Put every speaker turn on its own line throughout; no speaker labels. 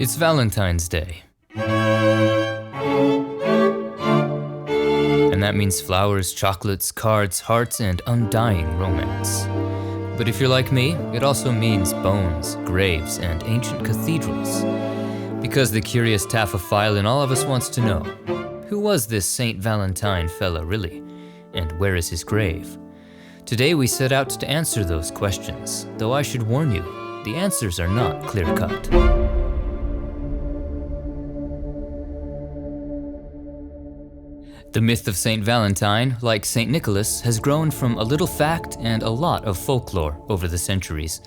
It's Valentine's Day. And that means flowers, chocolates, cards, hearts, and undying romance. But if you're like me, it also means bones, graves, and ancient cathedrals. Because the curious taphophile in all of us wants to know, who was this Saint Valentine fella really? And where is his grave? Today we set out to answer those questions, though I should warn you, the answers are not clear-cut. The myth of Saint Valentine, like Saint Nicholas, has grown from a little fact and a lot of folklore over the centuries.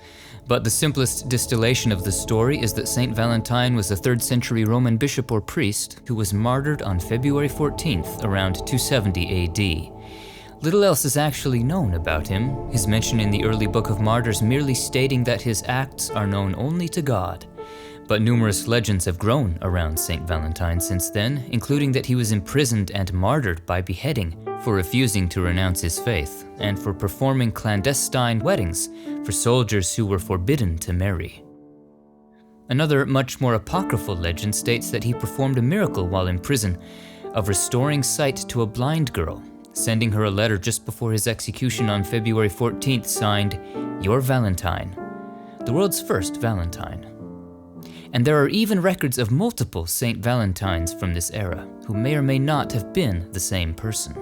But the simplest distillation of the story is that Saint Valentine was a 3rd century Roman bishop or priest who was martyred on February 14th, around 270 AD. Little else is actually known about him, his mention in the early Book of Martyrs merely stating that his acts are known only to God. But numerous legends have grown around Saint Valentine since then, including that he was imprisoned and martyred by beheading for refusing to renounce his faith, and for performing clandestine weddings for soldiers who were forbidden to marry. Another, much more apocryphal legend states that he performed a miracle while in prison of restoring sight to a blind girl, sending her a letter just before his execution on February 14th signed, "Your Valentine," the world's first Valentine. And there are even records of multiple Saint Valentines from this era, who may or may not have been the same person.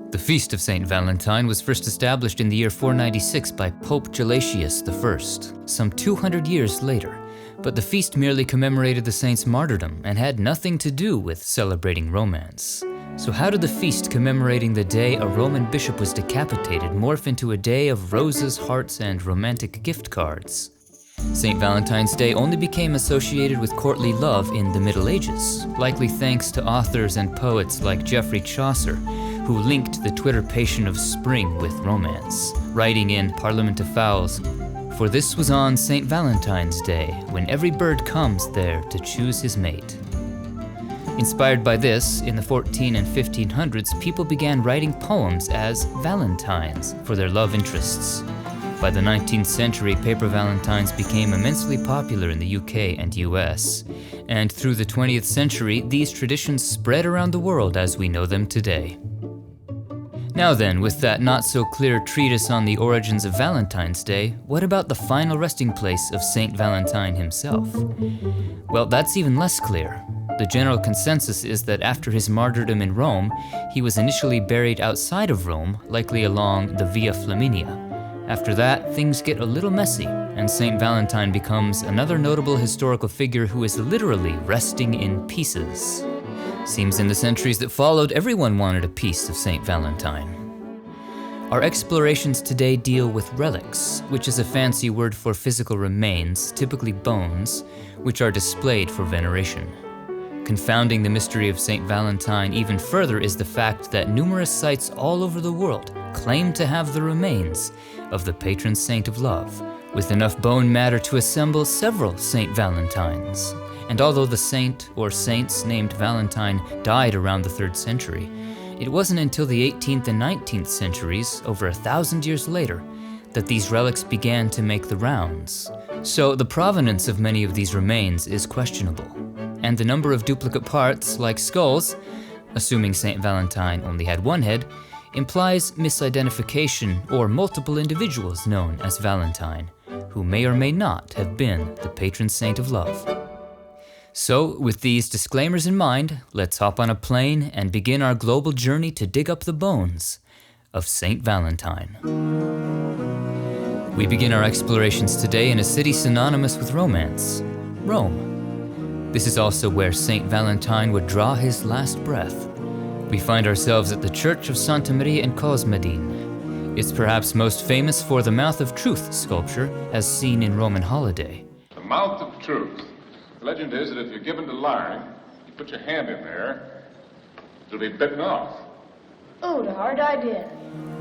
The feast of Saint Valentine was first established in the year 496 by Pope Gelasius I, some 200 years later, but the feast merely commemorated the saint's martyrdom and had nothing to do with celebrating romance. So how did the feast commemorating the day a Roman bishop was decapitated morph into a day of roses, hearts, and romantic gift cards? St. Valentine's Day only became associated with courtly love in the Middle Ages, likely thanks to authors and poets like Geoffrey Chaucer, who linked the Twitter passion of spring with romance, writing in Parliament of Fowls, "For this was on St. Valentine's Day, when every bird comes there to choose his mate." Inspired by this, in the 14 and 1500s, people began writing poems as valentines for their love interests. By the 19th century, paper valentines became immensely popular in the UK and US, and through the 20th century, these traditions spread around the world as we know them today. Now then, with that not-so-clear treatise on the origins of Valentine's Day, what about the final resting place of Saint Valentine himself? Well, that's even less clear. The general consensus is that after his martyrdom in Rome, he was initially buried outside of Rome, likely along the Via Flaminia. After that, things get a little messy, and Saint Valentine becomes another notable historical figure who is literally resting in pieces. Seems in the centuries that followed, everyone wanted a piece of Saint Valentine. Our explorations today deal with relics, which is a fancy word for physical remains, typically bones, which are displayed for veneration. Confounding the mystery of Saint Valentine even further is the fact that numerous sites all over the world claim to have the remains of the patron saint of love, with enough bone matter to assemble several Saint Valentines. And although the saint or saints named Valentine died around the 3rd century, it wasn't until the 18th and 19th centuries, over 1,000 years later, that these relics began to make the rounds. So the provenance of many of these remains is questionable, and the number of duplicate parts, like skulls, assuming Saint Valentine only had one head, implies misidentification or multiple individuals known as Valentine, who may or may not have been the patron saint of love. So, with these disclaimers in mind, let's hop on a plane and begin our global journey to dig up the bones of Saint Valentine. We begin our explorations today in a city synonymous with romance, Rome. This is also where Saint Valentine would draw his last breath. We find ourselves at the Church of Santa Maria in Cosmedin. It's perhaps most famous for the Mouth of Truth sculpture, as seen in Roman Holiday.
The Mouth of Truth. The legend is that if you're given to lying, you put your hand in there, it'll be bitten off.
Oh, what a hard idea.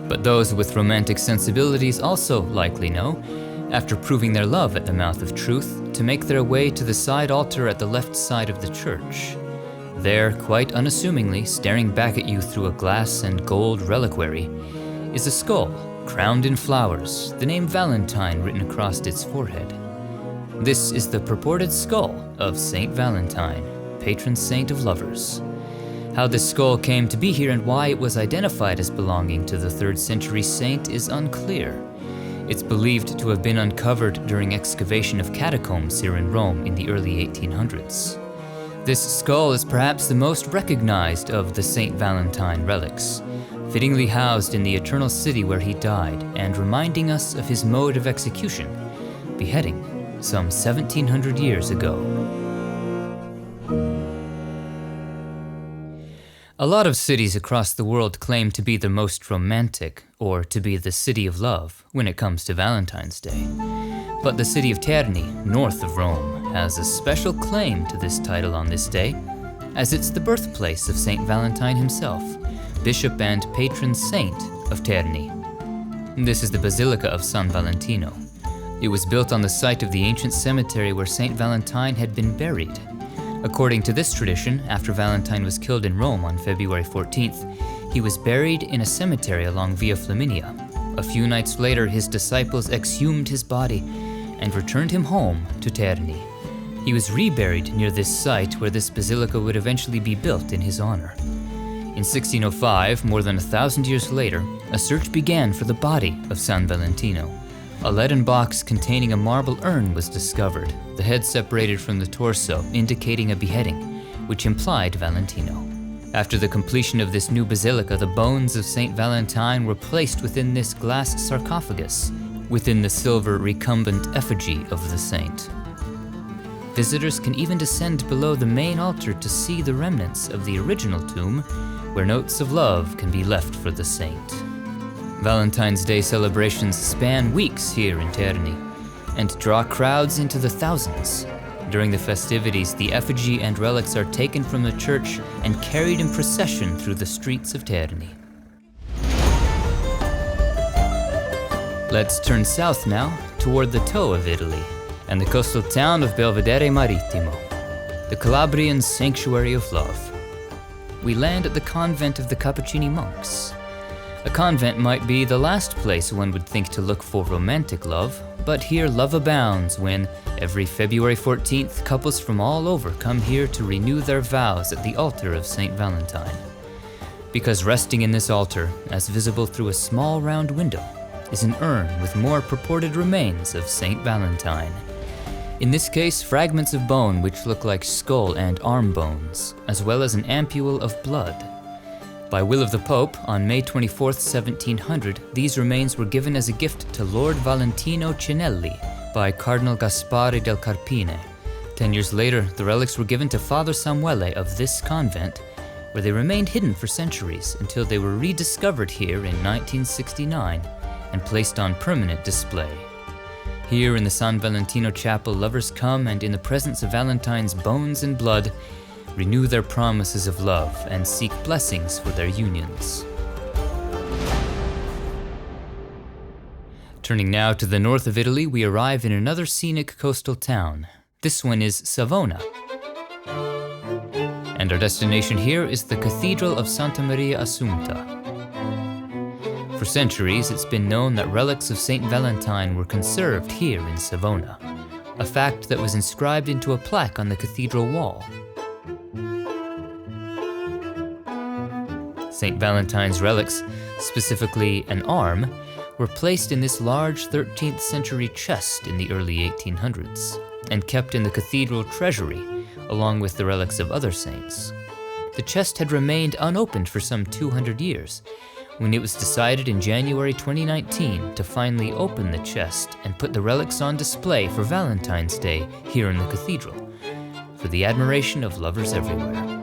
But those with romantic sensibilities also likely know, after proving their love at the Mouth of Truth, to make their way to the side altar at the left side of the church. There, quite unassumingly, staring back at you through a glass and gold reliquary, is a skull crowned in flowers, the name Valentine written across its forehead. This is the purported skull of Saint Valentine, patron saint of lovers. How this skull came to be here and why it was identified as belonging to the 3rd century saint is unclear. It's believed to have been uncovered during excavation of catacombs here in Rome in the early 1800s. This skull is perhaps the most recognized of the Saint Valentine relics, fittingly housed in the eternal city where he died and reminding us of his mode of execution, beheading, some 1700 years ago. A lot of cities across the world claim to be the most romantic, or to be the city of love, when it comes to Valentine's Day. But the city of Terni, north of Rome, has a special claim to this title on this day, as it's the birthplace of Saint Valentine himself, bishop and patron saint of Terni. This is the Basilica of San Valentino. It was built on the site of the ancient cemetery where Saint Valentine had been buried. According to this tradition, after Valentine was killed in Rome on February 14th, he was buried in a cemetery along Via Flaminia. A few nights later, his disciples exhumed his body and returned him home to Terni. He was reburied near this site where this basilica would eventually be built in his honor. In 1605, more than 1,000 years later, a search began for the body of San Valentino. A leaden box containing a marble urn was discovered, the head separated from the torso, indicating a beheading, which implied Valentino. After the completion of this new basilica, the bones of Saint Valentine were placed within this glass sarcophagus, within the silver recumbent effigy of the saint. Visitors can even descend below the main altar to see the remnants of the original tomb, where notes of love can be left for the saint. Valentine's Day celebrations span weeks here in Terni and draw crowds into the thousands. During the festivities, the effigy and relics are taken from the church and carried in procession through the streets of Terni. Let's turn south now toward the toe of Italy and the coastal town of Belvedere Marittimo, the Calabrian sanctuary of love. We land at the convent of the Cappuccini monks. A convent might be the last place one would think to look for romantic love, but here love abounds when, every February 14th, couples from all over come here to renew their vows at the altar of Saint Valentine. Because resting in this altar, as visible through a small round window, is an urn with more purported remains of Saint Valentine. In this case, fragments of bone which look like skull and arm bones, as well as an ampule of blood. By will of the Pope, on May 24, 1700, these remains were given as a gift to Lord Valentino Cinelli by Cardinal Gaspare del Carpine. 10 years later, the relics were given to Father Samuele of this convent, where they remained hidden for centuries until they were rediscovered here in 1969 and placed on permanent display. Here in the San Valentino Chapel, lovers come and in the presence of Valentine's bones and blood, renew their promises of love and seek blessings for their unions. Turning now to the north of Italy, we arrive in another scenic coastal town. This one is Savona. And our destination here is the Cathedral of Santa Maria Assunta. For centuries, it's been known that relics of Saint Valentine were conserved here in Savona, a fact that was inscribed into a plaque on the cathedral wall. Saint Valentine's relics, specifically an arm, were placed in this large 13th century chest in the early 1800s and kept in the cathedral treasury along with the relics of other saints. The chest had remained unopened for some 200 years when it was decided in January 2019 to finally open the chest and put the relics on display for Valentine's Day here in the cathedral, for the admiration of lovers everywhere.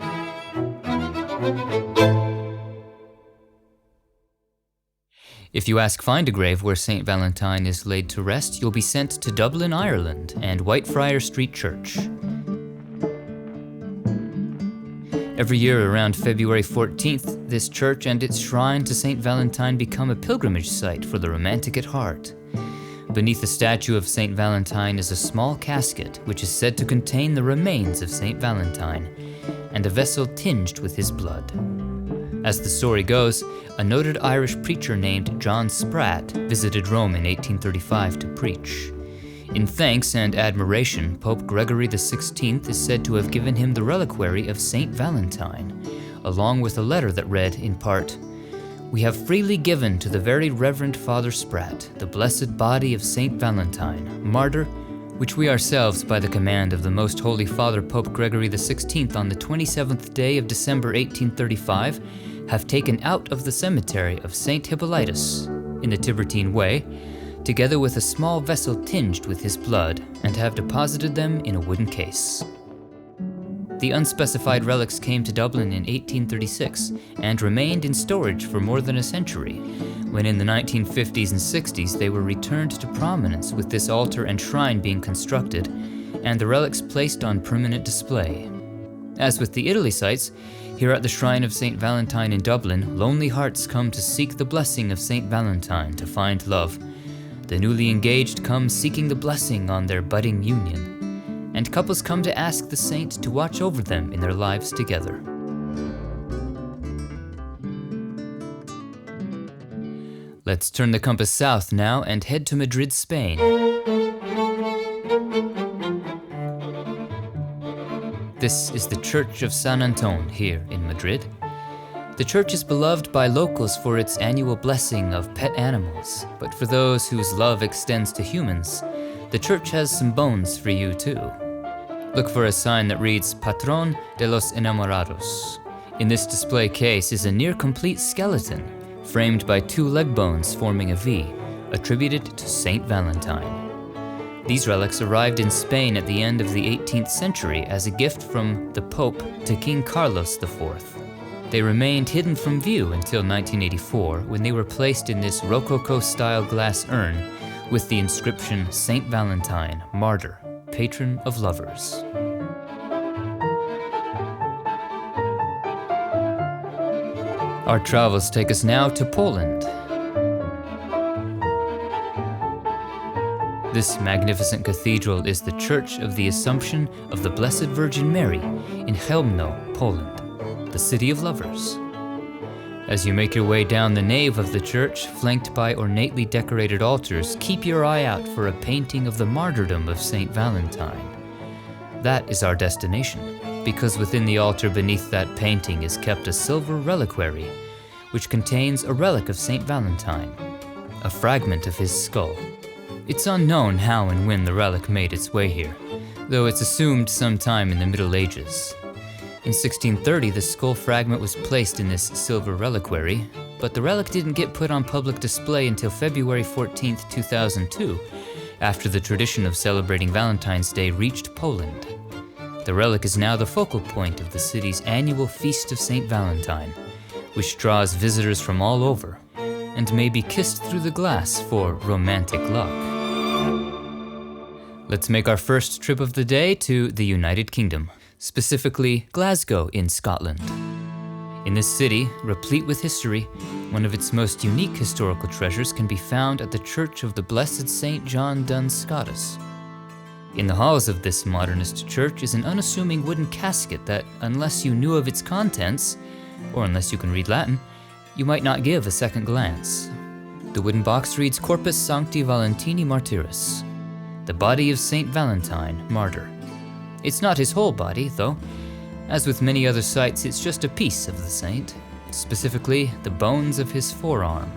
If you ask Find a Grave where Saint Valentine is laid to rest, you'll be sent to Dublin, Ireland, and Whitefriar Street Church. Every year around February 14th, this church and its shrine to Saint Valentine become a pilgrimage site for the romantic at heart. Beneath the statue of Saint Valentine is a small casket which is said to contain the remains of Saint Valentine and a vessel tinged with his blood. As the story goes, a noted Irish preacher named John Spratt visited Rome in 1835 to preach. In thanks and admiration, Pope Gregory XVI is said to have given him the reliquary of Saint Valentine, along with a letter that read, in part, "We have freely given to the very Reverend Father Sprat the blessed body of Saint Valentine, martyr, which we ourselves, by the command of the Most Holy Father Pope Gregory XVI on the 27th day of December 1835, have taken out of the cemetery of Saint Hippolytus, in the Tiburtine Way, together with a small vessel tinged with his blood, and have deposited them in a wooden case." The unspecified relics came to Dublin in 1836 and remained in storage for more than a century, when in the 1950s and 60s they were returned to prominence with this altar and shrine being constructed, and the relics placed on permanent display. As with the Italy sites, here at the Shrine of Saint Valentine in Dublin, lonely hearts come to seek the blessing of Saint Valentine to find love. The newly engaged come seeking the blessing on their budding union, and couples come to ask the saint to watch over them in their lives together. Let's turn the compass south now and head to Madrid, Spain. This is the Church of San Antón here in Madrid. The church is beloved by locals for its annual blessing of pet animals, but for those whose love extends to humans, the church has some bones for you too. Look for a sign that reads Patrón de los Enamorados. In this display case is a near-complete skeleton, framed by 2 leg bones forming a V, attributed to Saint Valentine. These relics arrived in Spain at the end of the 18th century as a gift from the Pope to King Carlos IV. They remained hidden from view until 1984, when they were placed in this Rococo-style glass urn with the inscription Saint Valentine, Martyr, Patron of Lovers. Our travels take us now to Poland. This magnificent cathedral is the Church of the Assumption of the Blessed Virgin Mary in Chełmno, Poland, the city of lovers. As you make your way down the nave of the church, flanked by ornately decorated altars, keep your eye out for a painting of the martyrdom of Saint Valentine. That is our destination, because within the altar beneath that painting is kept a silver reliquary, which contains a relic of Saint Valentine, a fragment of his skull. It's unknown how and when the relic made its way here, though it's assumed sometime in the Middle Ages. In 1630, the skull fragment was placed in this silver reliquary, but the relic didn't get put on public display until February 14, 2002, after the tradition of celebrating Valentine's Day reached Poland. The relic is now the focal point of the city's annual Feast of Saint Valentine, which draws visitors from all over, and may be kissed through the glass for romantic luck. Let's make our first trip of the day to the United Kingdom, specifically Glasgow in Scotland. In this city, replete with history, one of its most unique historical treasures can be found at the Church of the Blessed St. John Duns Scotus. In the halls of this modernist church is an unassuming wooden casket that, unless you knew of its contents, or unless you can read Latin, you might not give a second glance. The wooden box reads Corpus Sancti Valentini Martyris, the body of Saint Valentine, martyr. It's not his whole body, though. As with many other sites, it's just a piece of the saint, specifically the bones of his forearm.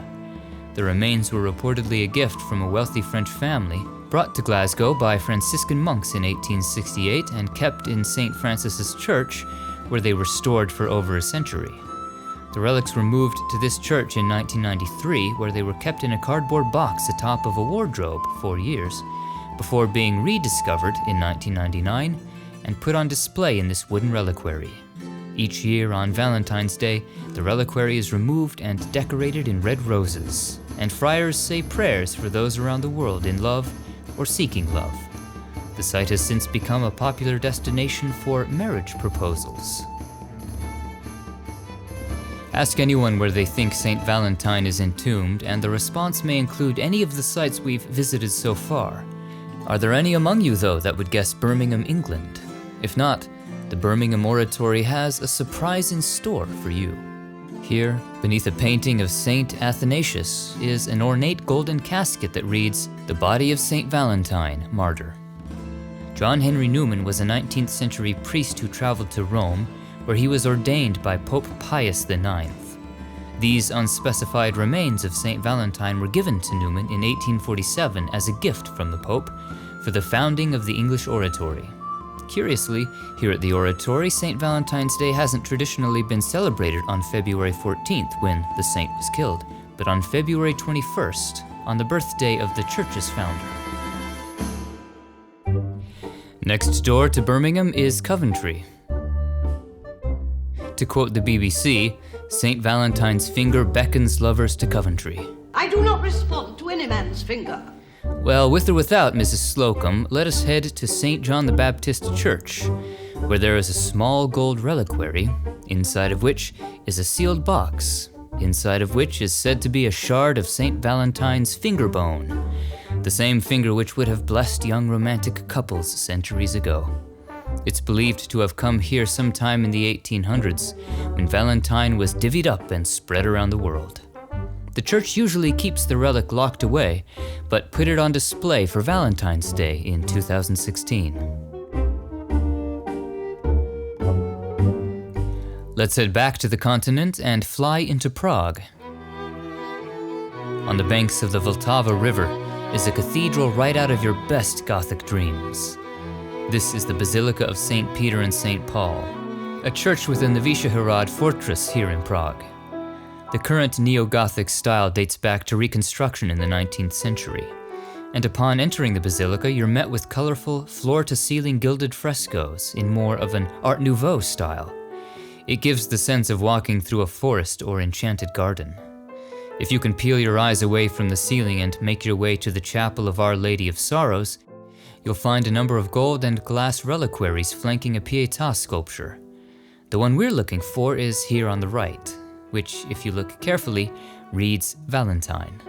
The remains were reportedly a gift from a wealthy French family, brought to Glasgow by Franciscan monks in 1868 and kept in St. Francis's Church, where they were stored for over a century. The relics were moved to this church in 1993, where they were kept in a cardboard box atop of a wardrobe for 4 years, before being rediscovered in 1999 and put on display in this wooden reliquary. Each year on Valentine's Day, the reliquary is removed and decorated in red roses, and friars say prayers for those around the world in love or seeking love. The site has since become a popular destination for marriage proposals. Ask anyone where they think Saint Valentine is entombed, and the response may include any of the sites we've visited so far. Are there any among you, though, that would guess Birmingham, England? If not, the Birmingham Oratory has a surprise in store for you. Here, beneath a painting of Saint Athanasius, is an ornate golden casket that reads, "The Body of Saint Valentine, Martyr." John Henry Newman was a 19th century priest who traveled to Rome, where he was ordained by Pope Pius IX. These unspecified remains of Saint Valentine were given to Newman in 1847 as a gift from the Pope for the founding of the English Oratory. Curiously, here at the Oratory, St. Valentine's Day hasn't traditionally been celebrated on February 14th when the saint was killed, but on February 21st, on the birthday of the church's founder. Next door to Birmingham is Coventry. To quote the BBC, St. Valentine's finger beckons lovers to Coventry.
I do not respond to any man's finger.
Well, with or without Mrs. Slocum, let us head to St. John the Baptist Church, where there is a small gold reliquary, inside of which is a sealed box, inside of which is said to be a shard of St. Valentine's finger bone, the same finger which would have blessed young romantic couples centuries ago. It's believed to have come here sometime in the 1800s, when Valentine was divvied up and spread around the world. The church usually keeps the relic locked away, but put it on display for Valentine's Day in 2016. Let's head back to the continent and fly into Prague. On the banks of the Vltava River is a cathedral right out of your best Gothic dreams. This is the Basilica of St. Peter and St. Paul, a church within the Vyšehrad fortress here in Prague. The current neo-Gothic style dates back to reconstruction in the 19th century, and upon entering the basilica, you're met with colorful, floor-to-ceiling gilded frescoes in more of an Art Nouveau style. It gives the sense of walking through a forest or enchanted garden. If you can peel your eyes away from the ceiling and make your way to the Chapel of Our Lady of Sorrows, you'll find a number of gold and glass reliquaries flanking a Pietà sculpture. The one we're looking for is here on the right, which, if you look carefully, reads Valentine.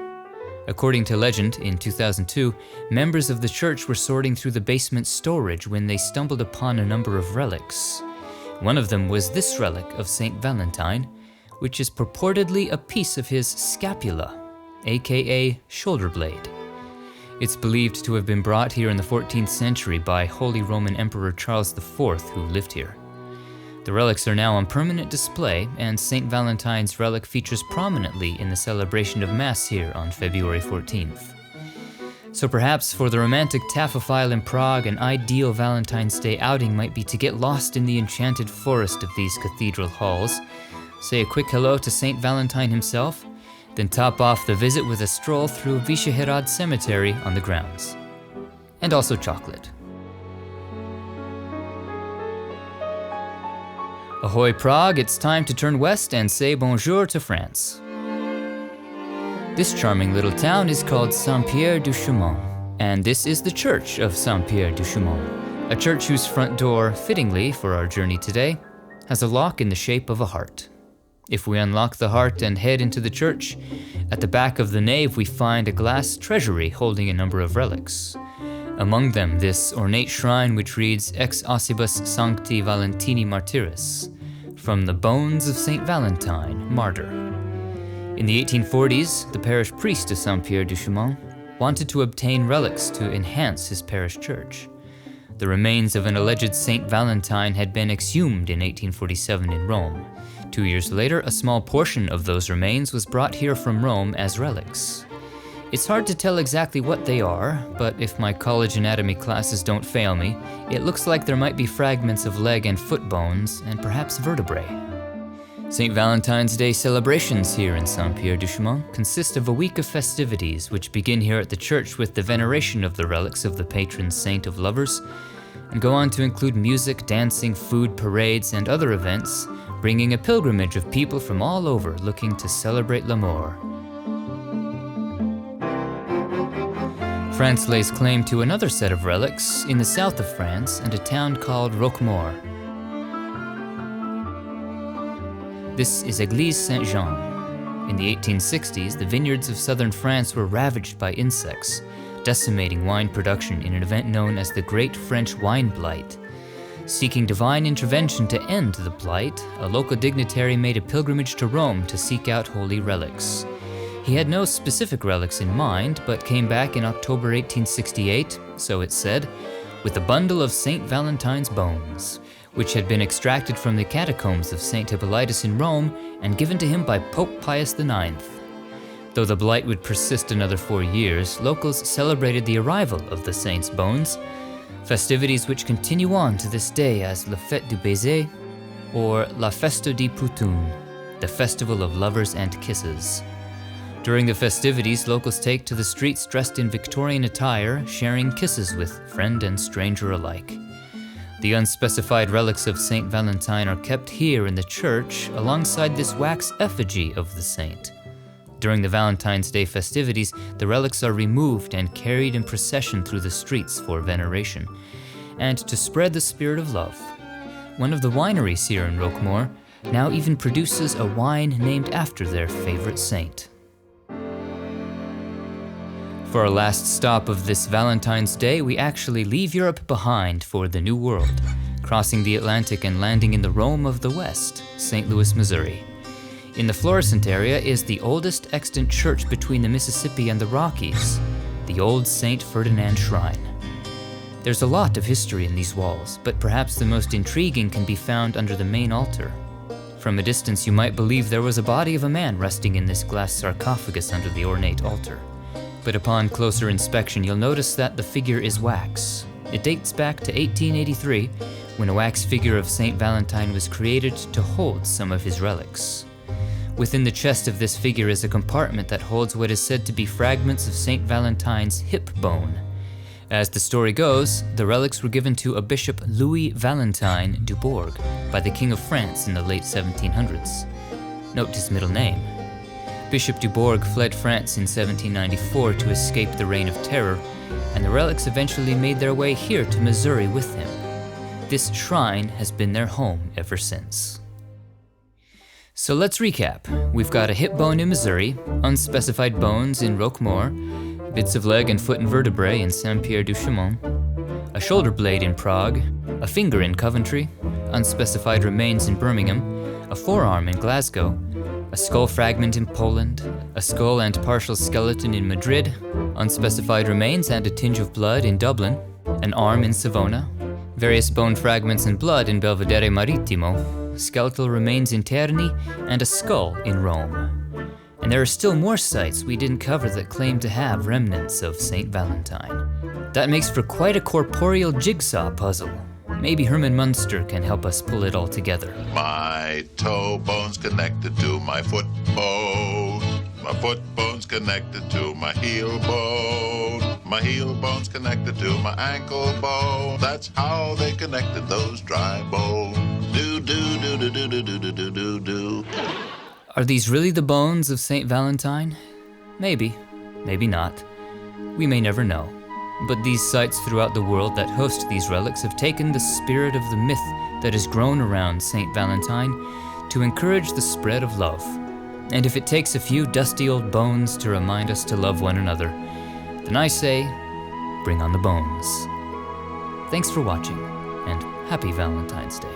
According to legend, in 2002, members of the church were sorting through the basement storage when they stumbled upon a number of relics. One of them was this relic of Saint Valentine, which is purportedly a piece of his scapula, aka shoulder blade. It's believed to have been brought here in the 14th century by Holy Roman Emperor Charles IV, who lived here. The relics are now on permanent display, and St. Valentine's relic features prominently in the celebration of Mass here on February 14th. So perhaps for the romantic taphophile in Prague, an ideal Valentine's Day outing might be to get lost in the enchanted forest of these cathedral halls, say a quick hello to St. Valentine himself, then top off the visit with a stroll through Vyšehrad Cemetery on the grounds. And also chocolate. Ahoy Prague, it's time to turn west and say bonjour to France. This charming little town is called Saint-Pierre-du-Chemin, and this is the church of Saint-Pierre-du-Chemin, a church whose front door, fittingly for our journey today, has a lock in the shape of a heart. If we unlock the heart and head into the church, at the back of the nave we find a glass treasury holding a number of relics. Among them, this ornate shrine which reads Ex Ossibus Sancti Valentini Martyris, from the bones of Saint Valentine, martyr. In the 1840s, the parish priest of Saint-Pierre-du-Chemin wanted to obtain relics to enhance his parish church. The remains of an alleged Saint Valentine had been exhumed in 1847 in Rome. 2 years later, a small portion of those remains was brought here from Rome as relics. It's hard to tell exactly what they are, but if my college anatomy classes don't fail me, it looks like there might be fragments of leg and foot bones, and perhaps vertebrae. St. Valentine's Day celebrations here in Saint-Pierre-du-Chemin consist of a week of festivities which begin here at the church with the veneration of the relics of the patron saint of lovers, and go on to include music, dancing, food, parades, and other events, bringing a pilgrimage of people from all over looking to celebrate l'amour. France lays claim to another set of relics in the south of France and a town called Roquemaure. This is Église Saint-Jean. In the 1860s, the vineyards of southern France were ravaged by insects, decimating wine production in an event known as the Great French Wine Blight. Seeking divine intervention to end the blight, a local dignitary made a pilgrimage to Rome to seek out holy relics. He had no specific relics in mind, but came back in October 1868, so it said, with a bundle of Saint Valentine's bones, which had been extracted from the catacombs of St. Hippolytus in Rome and given to him by Pope Pius IX. Though the blight would persist another 4 years, locals celebrated the arrival of the saint's bones, festivities which continue on to this day as La Fête du Baiser, or La Festa di Putun, the Festival of Lovers and Kisses. During the festivities, locals take to the streets dressed in Victorian attire, sharing kisses with friend and stranger alike. The unspecified relics of Saint Valentine are kept here in the church alongside this wax effigy of the saint. During the Valentine's Day festivities, the relics are removed and carried in procession through the streets for veneration, and to spread the spirit of love. One of the wineries here in Roquemaure now even produces a wine named after their favorite saint. For our last stop of this Valentine's Day, we actually leave Europe behind for the New World, crossing the Atlantic and landing in the Rome of the West, St. Louis, Missouri. In the Florissant area is the oldest extant church between the Mississippi and the Rockies, the old St. Ferdinand Shrine. There's a lot of history in these walls, but perhaps the most intriguing can be found under the main altar. From a distance, you might believe there was a body of a man resting in this glass sarcophagus under the ornate altar. But upon closer inspection, you'll notice that the figure is wax. It dates back to 1883, when a wax figure of Saint Valentine was created to hold some of his relics. Within the chest of this figure is a compartment that holds what is said to be fragments of Saint Valentine's hip bone. As the story goes, the relics were given to a Bishop Louis Valentine du Bourg by the King of France in the late 1700s. Note his middle name. Bishop du Bourg fled France in 1794 to escape the Reign of Terror, and the relics eventually made their way here to Missouri with him. This shrine has been their home ever since. So let's recap. We've got a hip bone in Missouri, unspecified bones in Roquemaure, bits of leg and foot and vertebrae in Saint-Pierre-du-Chemin, a shoulder blade in Prague, a finger in Coventry, unspecified remains in Birmingham, a forearm in Glasgow, a skull fragment in Poland, a skull and partial skeleton in Madrid, unspecified remains and a tinge of blood in Dublin, an arm in Savona, various bone fragments and blood in Belvedere Marittimo, skeletal remains in Terni, and a skull in Rome. And there are still more sites we didn't cover that claim to have remnants of Saint Valentine. That makes for quite a corporeal jigsaw puzzle. Maybe Herman Munster can help us pull it all together.
My toe bone's connected to my foot bone. My foot bone's connected to my heel bone. My heel bone's connected to my ankle bone. That's how they connected those dry bones. Do do do do do do do do do do.
Are these really the bones of Saint Valentine? Maybe, maybe not. We may never know. But these sites throughout the world that host these relics have taken the spirit of the myth that has grown around Saint Valentine to encourage the spread of love. And if it takes a few dusty old bones to remind us to love one another, then I say, bring on the bones. Thanks for watching, and happy Valentine's Day.